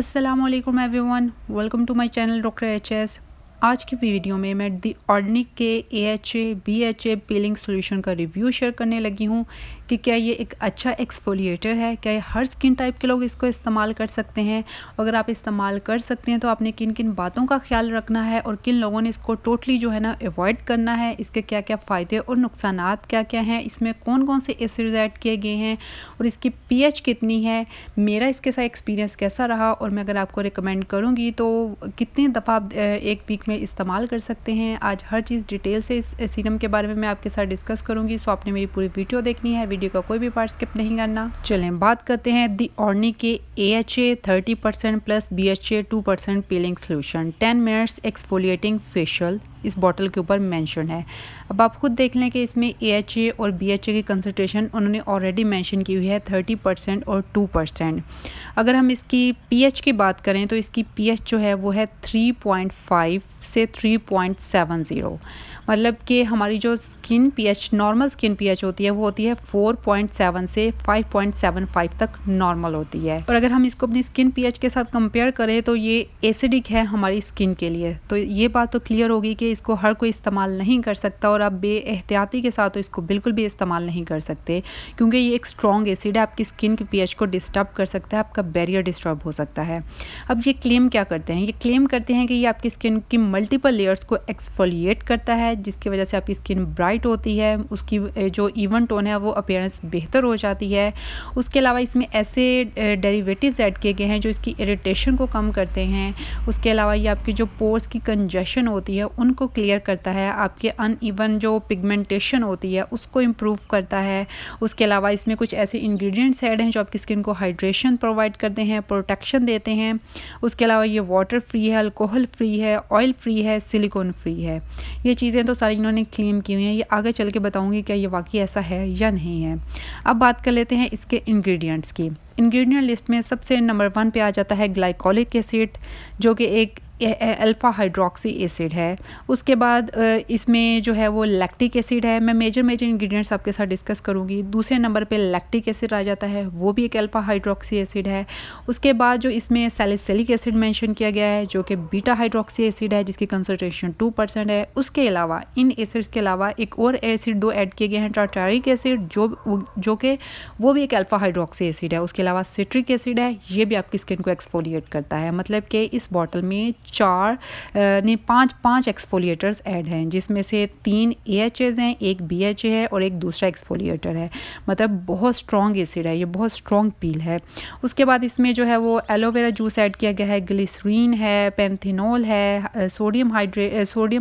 अस्सलामुअलैकुम everyone, welcome to my channel doctor HS. आज की वीडियो में मैं दी ऑर्गेनिक के AHA BHA पीलिंग सॉल्यूशन का रिव्यू शेयर करने लगी हूँ कि क्या ये एक अच्छा एक्सफोलिएटर है, क्या ये हर स्किन टाइप के लोग इसको इस्तेमाल कर सकते हैं। अगर आप इस्तेमाल कर सकते हैं तो आपने किन किन बातों का ख्याल रखना है और किन लोगों ने इसको टोटली जो है ना अवॉइड करना है। इसके क्या क्या फ़ायदे और नुकसानात क्या क्या हैं, इसमें कौन कौन से एसिड्स ऐड किए गए हैं और इसकी pH कितनी है, मेरा इसके साथ एक्सपीरियंस कैसा रहा और मैं अगर आपको रिकमेंड करूँगी तो कितनी दफ़ा आप एक वीक में इस्तेमाल कर सकते हैं। आज हर चीज़ डिटेल से इस सीरम के बारे में मैं आपके साथ डिस्कस करूँगी। सो आपने मेरी पूरी वीडियो देखनी है, वीडियो का कोई भी पार्ट स्किप नहीं करना। चलें बात करते हैं दी ऑर्गेनिक के AHA 30% plus BHA 2% peeling solution 10 minutes exfoliating facial इस बॉटल के ऊपर मेंशन है। अब आप खुद देख लें कि इसमें AHA और BHA की कंसंट्रेशन उन्होंने ऑलरेडी मेंशन की हुई है 30% और 2%। अगर हम इसकी pH की बात करें तो इसकी pH जो है वो है 3.5 से 3.70, मतलब कि हमारी जो skin pH normal skin pH होती है वो होती है 4.7 से 5.75 तक नॉर्मल होती है। और अगर हम इसको अपनी स्किन pH के साथ कंपेयर करें तो ये एसिडिक है हमारी स्किन के लिए। तो ये बात तो क्लियर होगी कि इसको हर कोई इस्तेमाल नहीं कर सकता और आप बेएहतियाती के साथ तो इसको बिल्कुल भी इस्तेमाल नहीं कर सकते, क्योंकि ये एक स्ट्रॉन्ग एसिड है, आपकी स्किन की pH को डिस्टर्ब कर सकता है, आपका बैरियर डिस्टर्ब हो सकता है। अब ये क्लेम क्या करते हैं, ये क्लेम करते हैं कि ये आपकी स्किन की मल्टीपल लेयर्स को एक्सफोलिएट करता है, जिसकी वजह से आपकी स्किन ब्राइट होती है, उसकी जो इवन टोन है वो अपीयरेंस बेहतर हो जाती है। उसके अलावा इसमें ऐसे डेरिवेटिव्स ऐड किए गए हैं जो इसकी इरिटेशन को कम करते हैं। उसके अलावा ये आपकी जो पोर्स की कंजेशन होती है उनको क्लियर करता है, आपके अनइवन जो पिगमेंटेशन होती है उसको इम्प्रूव करता है। उसके अलावा इसमें कुछ ऐसे इंग्रेडिएंट्स ऐड हैं जो आपकी स्किन को हाइड्रेशन प्रोवाइड करते हैं, प्रोटेक्शन देते हैं। उसके अलावा ये वाटर फ्री है, अल्कोहल फ्री है, ऑयल फ्री है, सिलिकॉन फ्री है। ये चीज़ें तो सारी इन्होंने क्लेम की हुई हैं, ये आगे चल के बताऊँगी क्या ये वाकई ऐसा है या नहीं है। अब बात कर लेते हैं इसके इंग्रेडिएंट्स की। इंग्रेडिएंट लिस्ट में सबसे नंबर 1 पे आ जाता है ग्लाइकोलिक एसिड, जो कि एक अल्फ़ा हाइड्रोक्सी एसिड है। उसके बाद इसमें जो है वो लैक्टिक एसिड है। मैं मेजर इंग्रेडिएंट्स आपके साथ डिस्कस करूँगी। दूसरे नंबर पे लैक्टिक एसिड आ जाता है, वो भी एक अल्फ़ा हाइड्रोक्सी एसिड है। उसके बाद जो इसमें सैलिसिलिक एसिड मेंशन किया गया है जो कि बीटा हाइड्रोक्सी एसिड है, जिसकी कंसंट्रेशन 2% है। उसके अलावा इन एसिड्स के अलावा एक और एसिड 2 ऐड किए गए हैं, टार्टारिक एसिड, जो कि वो भी एक अल्फ़ा हाइड्रोक्सी एसिड है। उसके अलावा सिट्रिक एसिड है, ये भी आपकी स्किन को एक्सफोलिएट करता है। मतलब कि इस बॉटल में 5 एक्सफोलिएटर्स ऐड हैं, जिसमें से 3 AHAs हैं, एक BHA है और एक दूसरा एक्सफोलिएटर है। मतलब बहुत स्ट्रॉन्ग एसिड है, ये बहुत स्ट्रॉन्ग पील है। उसके बाद इसमें जो है वो एलोवेरा जूस ऐड किया गया है, ग्लिसरीन है, पेंथिनॉल है, सोडियम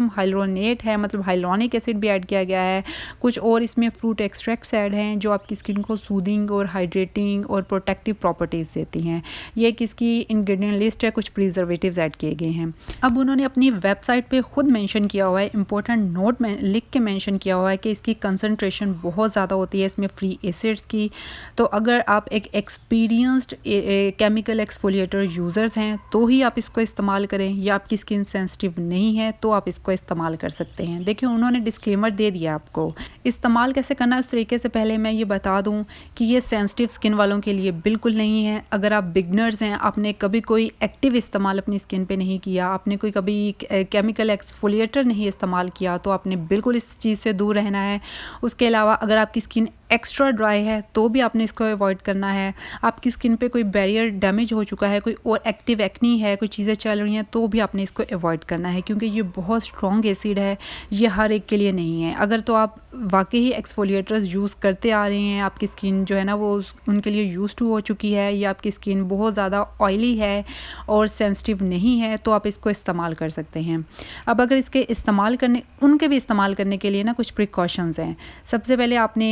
हाइलोनेट है, मतलब हाइलोनिक एसिड भी ऐड किया गया है। कुछ और इसमें फ्रूट एक्सट्रैक्ट्स ऐड हैं जो आपकी स्किन को सूदिंग और हाइड्रेटिंग और प्रोटेक्टिव प्रॉपर्टीज़ देती हैं। ये किसकी इंग्रेडिएंट लिस्ट है, कुछ प्रिजर्वेटिव्स ऐड किए गए हैं। अब उन्होंने अपनी वेबसाइट पे खुद मेंशन किया हुआ है, इंपॉर्टेंट नोट में लिख के मेंशन किया हुआ है कि इसकी कंसंट्रेशन बहुत ज़्यादा होती है इसमें फ्री एसिड्स की। तो अगर आप एक एक्सपीरियंस्ड केमिकल एक्सफोलिएटर यूज़र्स हैं तो ही आप इसको इस्तेमाल करें, या आपकी स्किन सेंसिटिव नहीं है तो आप इसको इस्तेमाल कर सकते हैं। देखिए उन्होंने डिस्क्लेमर दे दिया आपको। इस्तेमाल कैसे करना है उस तरीके से पहले मैं ये बता दूँ कि ये सेंसिटिव स्किन वालों के लिए बिल्कुल नहीं है। अगर आप बिगनर्स हैं, आपने कभी कोई एक्टिव इस्तेमाल अपनी स्किन पे नहीं किया, आपने कोई कभी केमिकल एक्सफोलिएटर नहीं इस्तेमाल किया, तो आपने बिल्कुल इस चीज़ से दूर रहना है। उसके अलावा अगर आपकी स्किन एक्स्ट्रा ड्राई है तो भी आपने इसको अवॉइड करना है। आपकी स्किन पे कोई बैरियर डैमेज हो चुका है, कोई और एक्टिव एक्नी है, कोई चीज़ें चल रही हैं, तो भी आपने इसको अवॉइड करना है, क्योंकि ये बहुत स्ट्रॉन्ग एसिड है, ये हर एक के लिए नहीं है। अगर तो आप वाकई ही एक्सफोलिएटर्स यूज़ करते आ रहे हैं, आपकी स्किन जो है ना वो उनके लिए यूज़ टू हो चुकी है, या आपकी स्किन बहुत ज़्यादा ऑयली है और सेंसिटिव नहीं है, तो आप इसको इस्तेमाल कर सकते हैं। अब अगर इसके उनके भी इस्तेमाल करने के लिए ना कुछ प्रिकॉशंस हैं। सबसे पहले आपने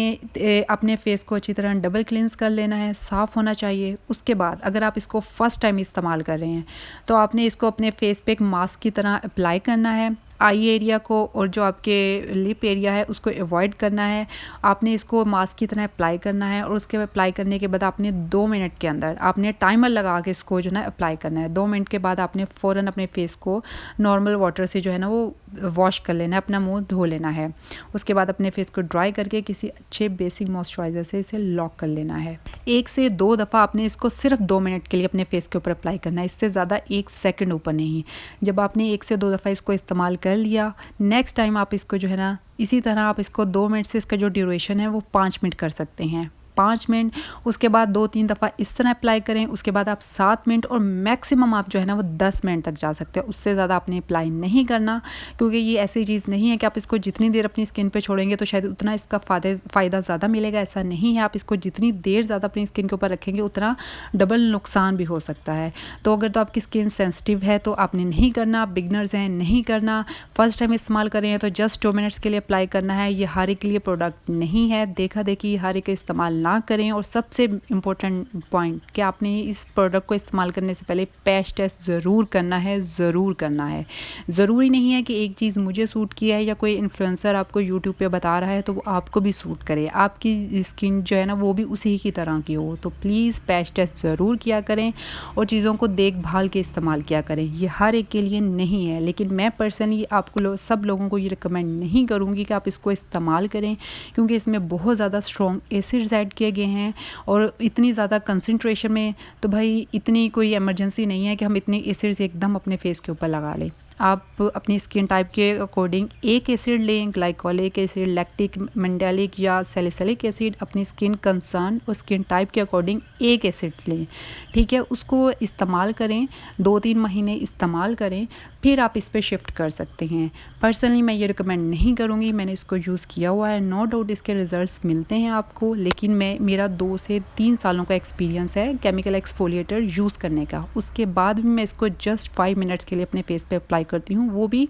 अपने फेस को अच्छी तरह डबल क्लींस कर लेना है, साफ़ होना चाहिए। उसके बाद अगर आप इसको फर्स्ट टाइम इस्तेमाल कर रहे हैं तो आपने इसको अपने फेस पे एक मास्क की तरह अप्लाई करना है। आई एरिया को और जो आपके लिप एरिया है उसको अवॉइड करना है। आपने इसको मास्क की तरह अप्लाई करना है और उसके बाद अप्लाई करने के बाद आपने 2 मिनट के अंदर आपने टाइमर लगा के इसको जो है ना अप्लाई करना है। 2 मिनट के बाद आपने फ़ौरन अपने फेस को नॉर्मल वाटर से जो है ना वो वॉश कर लेना है, अपना मुंह धो लेना है। उसके बाद अपने फेस को ड्राई करके किसी अच्छे बेसिक मॉइस्चराइज़र से इसे लॉक कर लेना है। 1 से 2 दफ़ा आपने इसको सिर्फ 2 मिनट के लिए अपने फेस के ऊपर अप्लाई करना है, इससे ज़्यादा 1 सेकंड ऊपर नहीं। जब आपने 1 से 2 दफ़ा इसको इस्तेमाल कर लिया, नेक्स्ट टाइम आप इसको जो है ना इसी तरह आप इसको 2 मिनट से इसका जो ड्यूरेशन है वो 5 मिनट कर सकते हैं। 5 मिनट, उसके बाद 2-3 दफ़ा इस तरह अप्लाई करें, उसके बाद आप 7 मिनट और मैक्सिमम आप जो है ना वो 10 मिनट तक जा सकते हैं। उससे ज़्यादा आपने अप्लाई नहीं करना, क्योंकि ये ऐसी चीज़ नहीं है कि आप इसको जितनी देर अपनी स्किन पे छोड़ेंगे तो शायद उतना इसका फ़ायदा ज़्यादा मिलेगा, ऐसा नहीं है। आप इसको जितनी देर ज़्यादा अपनी स्किन के ऊपर रखेंगे उतना डबल नुकसान भी हो सकता है। तो अगर तो आपकी स्किन सेंसिटिव है तो आपने नहीं करना, बिगनर्स हैं नहीं करना, फर्स्ट टाइम इस्तेमाल कर रहे हैं तो जस्ट 2 मिनट्स के लिए अप्लाई करना है। ये हर एक के लिए प्रोडक्ट नहीं है, देखा देखी हर एक इस्तेमाल ना करें। और सबसे इम्पोर्टेंट पॉइंट कि आपने इस प्रोडक्ट को इस्तेमाल करने से पहले पैच टेस्ट ज़रूर करना है, ज़रूर करना है। ज़रूरी नहीं है कि एक चीज़ मुझे सूट किया है या कोई इन्फ्लुएंसर आपको यूट्यूब पे बता रहा है तो वो आपको भी सूट करे, आपकी स्किन जो है ना वो भी उसी की तरह की हो। तो प्लीज़ पैच टेस्ट ज़रूर किया करें और चीज़ों को देखभाल के इस्तेमाल किया करें। ये हर एक के लिए नहीं है, लेकिन मैं पर्सनली आपको सब लोगों को ये रिकमेंड नहीं करूँगी कि आप इसको इस्तेमाल करें, क्योंकि इसमें बहुत ज़्यादा स्ट्रॉन्ग एसिड्स ऐड किए गए हैं और इतनी ज़्यादा कंसंट्रेशन में। तो भाई इतनी कोई इमरजेंसी नहीं है कि हम इतने एसिड्स एकदम अपने फेस के ऊपर लगा लें। आप अपनी स्किन टाइप के अकॉर्डिंग एक एसिड लें, ग्लाइकोलिक एसिड, लैक्टिक, मेंडेलिक या सैलिसिलिक एसिड। अपनी स्किन कंसर्न और स्किन टाइप के अकॉर्डिंग एक एसिड्स लें, ठीक है। उसको इस्तेमाल करें, 2-3 महीने इस्तेमाल करें, फिर आप इस पे शिफ्ट कर सकते हैं। पर्सनली मैं ये रिकमेंड नहीं करूँगी, मैंने इसको यूज़ किया हुआ है, नो डाउट इसके रिज़ल्ट्स मिलते हैं आपको, लेकिन मेरा 2 से 3 सालों का एक्सपीरियंस है केमिकल एक्सफोलिएटर यूज़ करने का। उसके बाद भी मैं इसको जस्ट 5 मिनट्स के लिए अपने फेस पे अप्लाई करती हूँ, वो भी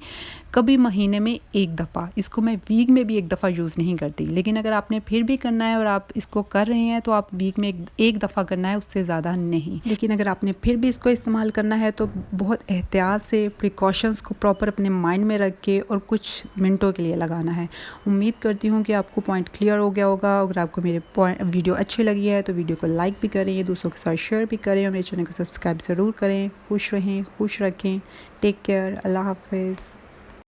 कभी महीने में 1 दफ़ा। इसको मैं वीक में भी 1 दफ़ा यूज़ नहीं करती, लेकिन अगर आपने फिर भी करना है और आप इसको कर रहे हैं तो आप वीक में एक दफ़ा करना है, उससे ज़्यादा नहीं। लेकिन अगर आपने फिर भी इसको इस्तेमाल करना है तो बहुत एहतियात से प्रिकॉशंस को प्रॉपर अपने माइंड में रख के और कुछ मिनटों के लिए लगाना है। उम्मीद करती हूँ कि आपको पॉइंट क्लियर हो गया होगा। अगर आपको मेरे वीडियो अच्छी लगी है तो वीडियो को लाइक भी करें, दूसरों के साथ शेयर भी करें और मेरे चैनल को सब्सक्राइब ज़रूर करें। खुश रहें, खुश रखें। टेक केयर, अल्लाह हाफ़िज़।